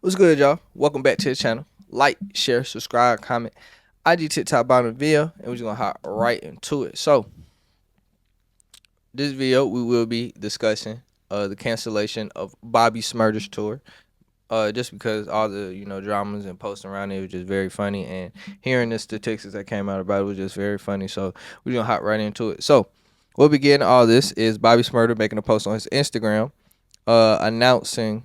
What's good, y'all? Welcome back to the channel. Like, share, subscribe, comment. IG TikTok bottom of the video, and we're just gonna hop right into it. So, this video we will be discussing the cancellation of Bobby Shmurda's tour. Just because all the dramas and posting around it was just very funny, and hearing the statistics that came out about it was just very funny. So we're gonna hop right into it. So, what begin all this is Bobby Shmurda making a post on his Instagram, announcing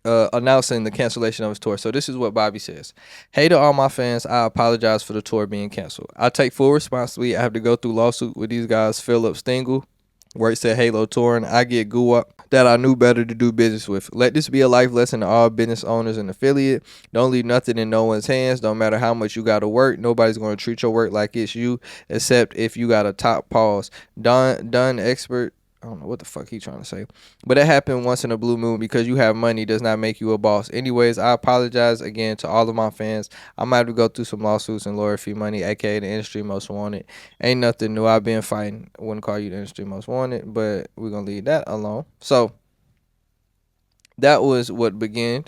announcing the cancellation of his tour. So this is what Bobby says. Hey to all my fans, I apologize for the tour being canceled. I take full responsibility. I have to go through lawsuit with these guys, Philip Stingle, works at Halo Touring. I get goo up that I knew better to do business with. Let this be a life lesson to all business owners and affiliate. Don't leave nothing in no one's hands. Don't matter how much you got to work. Nobody's going to treat your work like it's you, except if you got a top pause. Done expert. I don't know what the fuck he trying to say. But it happened once in a blue moon. Because you have money does not make you a boss. Anyways, I apologize again to all of my fans. I might have to go through some lawsuits and lawyer fee money, aka the industry most wanted. Ain't nothing new. I've been fighting. I wouldn't call you the industry most wanted, but we're gonna leave that alone. So that was what began.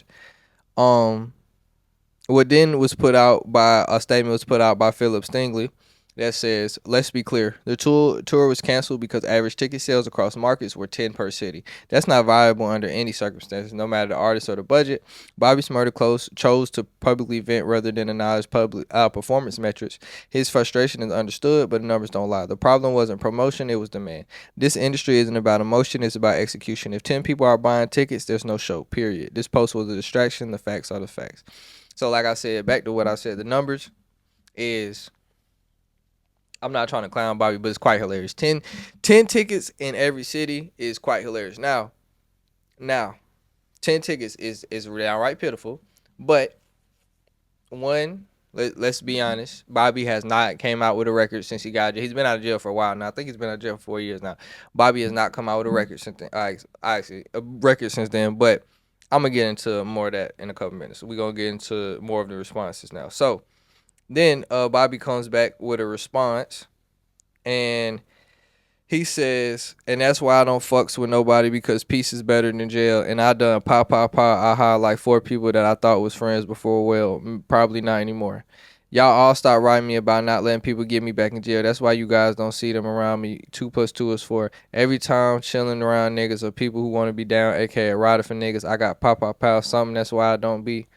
What then was put out by a statement was put out by Philip Stingley that says, let's be clear, the tour was canceled because average ticket sales across markets were 10 per city. That's not viable under any circumstances, no matter the artist or the budget. Bobby Shmurda chose to publicly vent rather than acknowledge public performance metrics. His frustration is understood, but the numbers don't lie. The problem wasn't promotion, it was demand. This industry isn't about emotion, it's about execution. If 10 people are buying tickets, there's no show, period. This post was a distraction, the facts are the facts. So like I said, back to what I said, the numbers is, I'm not trying to clown Bobby, but it's quite hilarious. 10 tickets in every city is quite hilarious. Now 10 tickets is downright pitiful, but let's be honest, Bobby has not came out with a record since he got jail. He's been out of jail for a while now. I think he's been out of jail for 4 years now. Bobby has not come out with a record since then. Actually, a record since then, but I'm gonna get into more of that in a couple minutes. We're gonna get into more of the responses now. So then Bobby comes back with a response, and he says, and that's why I don't fucks with nobody, because peace is better than jail. And I done aha like 4 people that I thought was friends before. Well, probably not anymore. Y'all all start writing me about not letting people get me back in jail. That's why you guys don't see them around me. 2 plus 2 is 4. Every time chilling around niggas or people who want to be down, aka rider for niggas, I got something. That's why I don't be.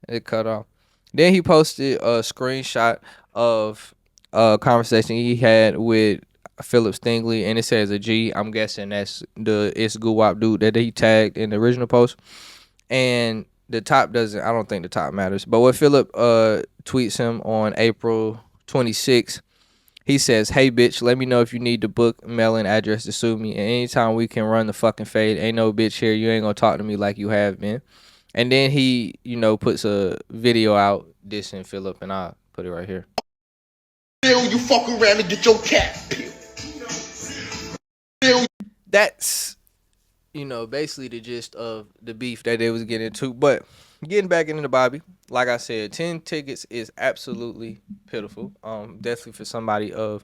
It cut off. Then he posted a screenshot of a conversation he had with Philip Stingley, and it says a G. I'm guessing that's the It's Goo Wop dude that he tagged in the original post. And the top doesn't, I don't think the top matters. But what Philip tweets him on April 26th, he says, hey bitch, let me know if you need the book, mailing address to sue me. And anytime we can run the fucking fade, ain't no bitch here. You ain't gonna talk to me like you have been. And then he, puts a video out dissing Philip, and I'll put it right here. You fuck around and get your cat peeled. That's, basically the gist of the beef that they was getting into. But getting back into Bobby, like I said, 10 tickets is absolutely pitiful. Definitely for somebody of,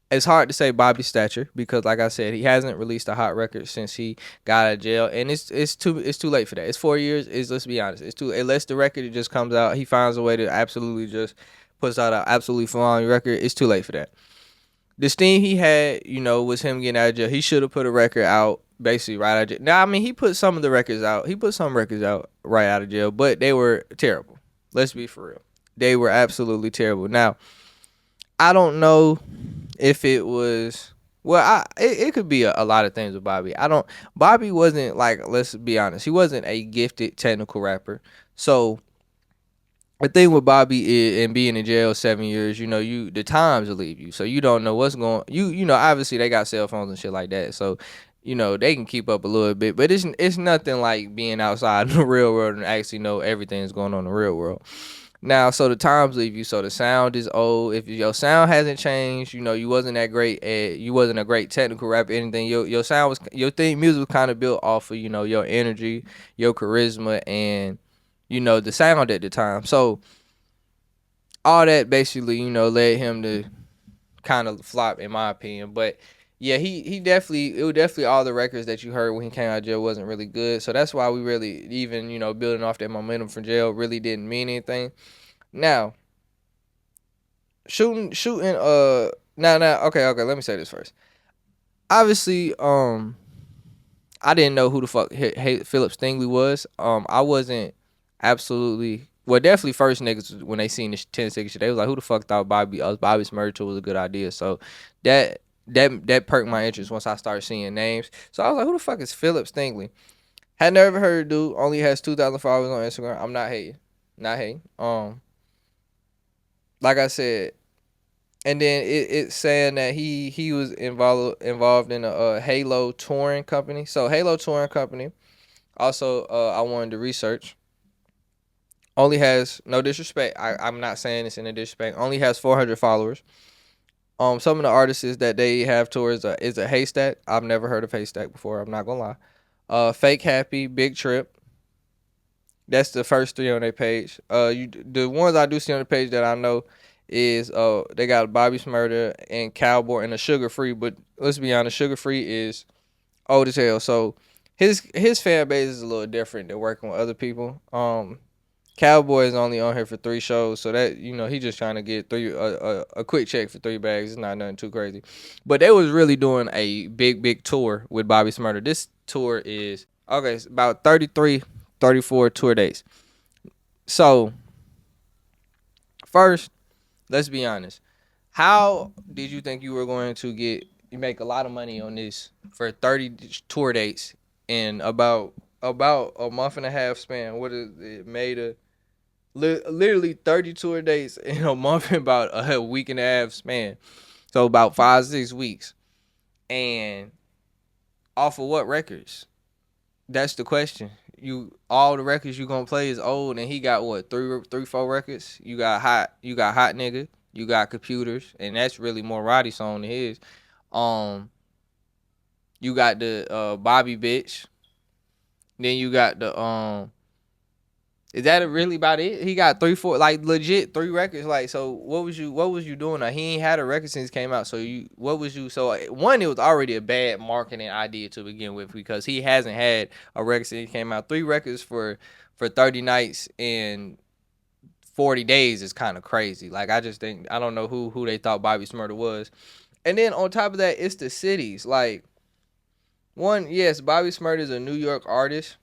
it's hard to say Bobby's stature, because like I said, he hasn't released a hot record since he got out of jail, and it's too late for that. It's 4 years. Let's be honest, it's too, unless the record just comes out, he finds a way to absolutely just puts out an absolutely phenomenal record. It's too late for that. The steam he had, was him getting out of jail. He should have put a record out basically right out of jail. Now, I mean, he put some of the records out. He put some records out right out of jail, but they were terrible. Let's be for real. They were absolutely terrible. Now, I don't know if it was, well, it could be a lot of things with Bobby. Bobby wasn't, like, let's be honest, he wasn't a gifted technical rapper. So the thing with Bobby is, and being in jail 7 years, the times will leave you. So you don't know what's going, obviously they got cell phones and shit like that. So, they can keep up a little bit, but it's nothing like being outside in the real world and actually know everything's going on in the real world. Now, so the times leave you. So the sound is old. If your sound hasn't changed, you wasn't that great you wasn't a great technical rapper, anything. Your sound was, music was kind of built off of, your energy, your charisma, and, the sound at the time. So all that basically, led him to kind of flop, in my opinion. But, yeah, he definitely, it was definitely all the records that you heard when he came out of jail wasn't really good. So that's why we really, even, building off that momentum from jail really didn't mean anything. Now, shooting now okay, let me say this first. Obviously, I didn't know who the fuck Philip Stingley was. I wasn't absolutely, well, definitely first niggas when they seen the 10 signature, they was like, who the fuck thought Bobby Smurda was a good idea? So that perked my interest once I started seeing names. So I was like, who the fuck is Philip Stingley? Had never heard of dude. Only has 2,000 followers on Instagram. I'm not hating, not hating. Like I said, and then it's saying that he was involved in a Halo touring company. So Halo touring company. Also, I wanted to research. Only has, no disrespect. I'm not saying this in a disrespect. Only has 400 followers. Some of the artists that they have tours is a Haystack. I've never heard of Haystack before. I'm not gonna lie. Fake Happy, Big Trip. That's the first three on their page. The ones I do see on the page that I know is they got Bobby Smurda and Cowboy and a Sugar Free. But let's be honest, Sugar Free is old as hell. So his fan base is a little different than working with other people. Cowboy is only on here for 3 shows, so that, he just trying to get a quick check for 3 bags. It's not nothing too crazy, but they was really doing a big tour with Bobby Smurda. This tour is okay. It's about 33, 34 tour dates. So first, let's be honest. How did you think you were going to you make a lot of money on this for 30 tour dates in about a month and a half span? What is it made a literally 30 tour dates in a month and about a week and a half span. So about 5 6 weeks. And off of what records? That's the question. All the records you gonna play is old, and he got what, three, 4 records? You got hot nigga, you got computers, and that's really more Roddy song than his. Um, you got the Bobby bitch. Then you got the is that really about it? He got 3 4, like legit 3 records. Like, so what was you doing? Like, he ain't had a record since it came out. So what was you? So one, it was already a bad marketing idea to begin with because he hasn't had a record since it came out. 3 records for 30 nights and 40 days is kind of crazy. Like, I just think, I don't know who they thought Bobby Smurda was. And then on top of that, it's the cities. Like, one, yes, Bobby Smurda is a New York artist.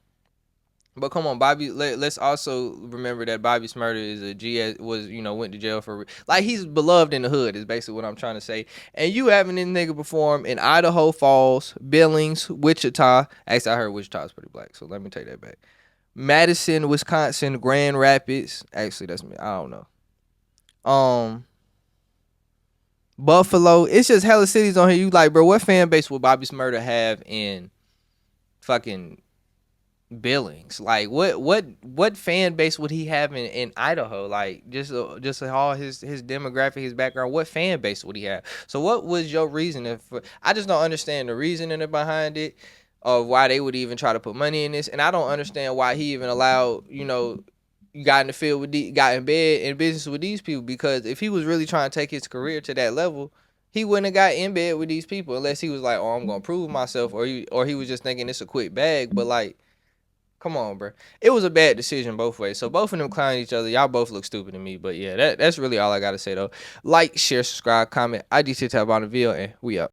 But come on, Bobby. Let's also remember that Bobby Shmurda is a G. Was, went to jail for, like, he's beloved in the hood. Is basically what I'm trying to say. And you having this nigga perform in Idaho Falls, Billings, Wichita. Actually, I heard Wichita's pretty black, so let me take that back. Madison, Wisconsin, Grand Rapids. Actually, that's me. I don't know. Buffalo. It's just hella cities on here. You like, bro? What fan base would Bobby Shmurda have in fucking Billings? Like, what fan base would he have in Idaho? Like, just all his demographic, his background. What fan base would he have? So what was your reason? I just don't understand the reasoning behind it, of why they would even try to put money in this, and I don't understand why he even allowed, got in the field got in bed in business with these people, because if he was really trying to take his career to that level, he wouldn't have got in bed with these people unless he was like, oh, I'm gonna prove myself, or he was just thinking it's a quick bag. But like, come on, bro. It was a bad decision both ways. So both of them clowning each other. Y'all both look stupid to me. But yeah, that's really all I gotta say though. Like, share, subscribe, comment. IG, TikTok, on the video, and we up.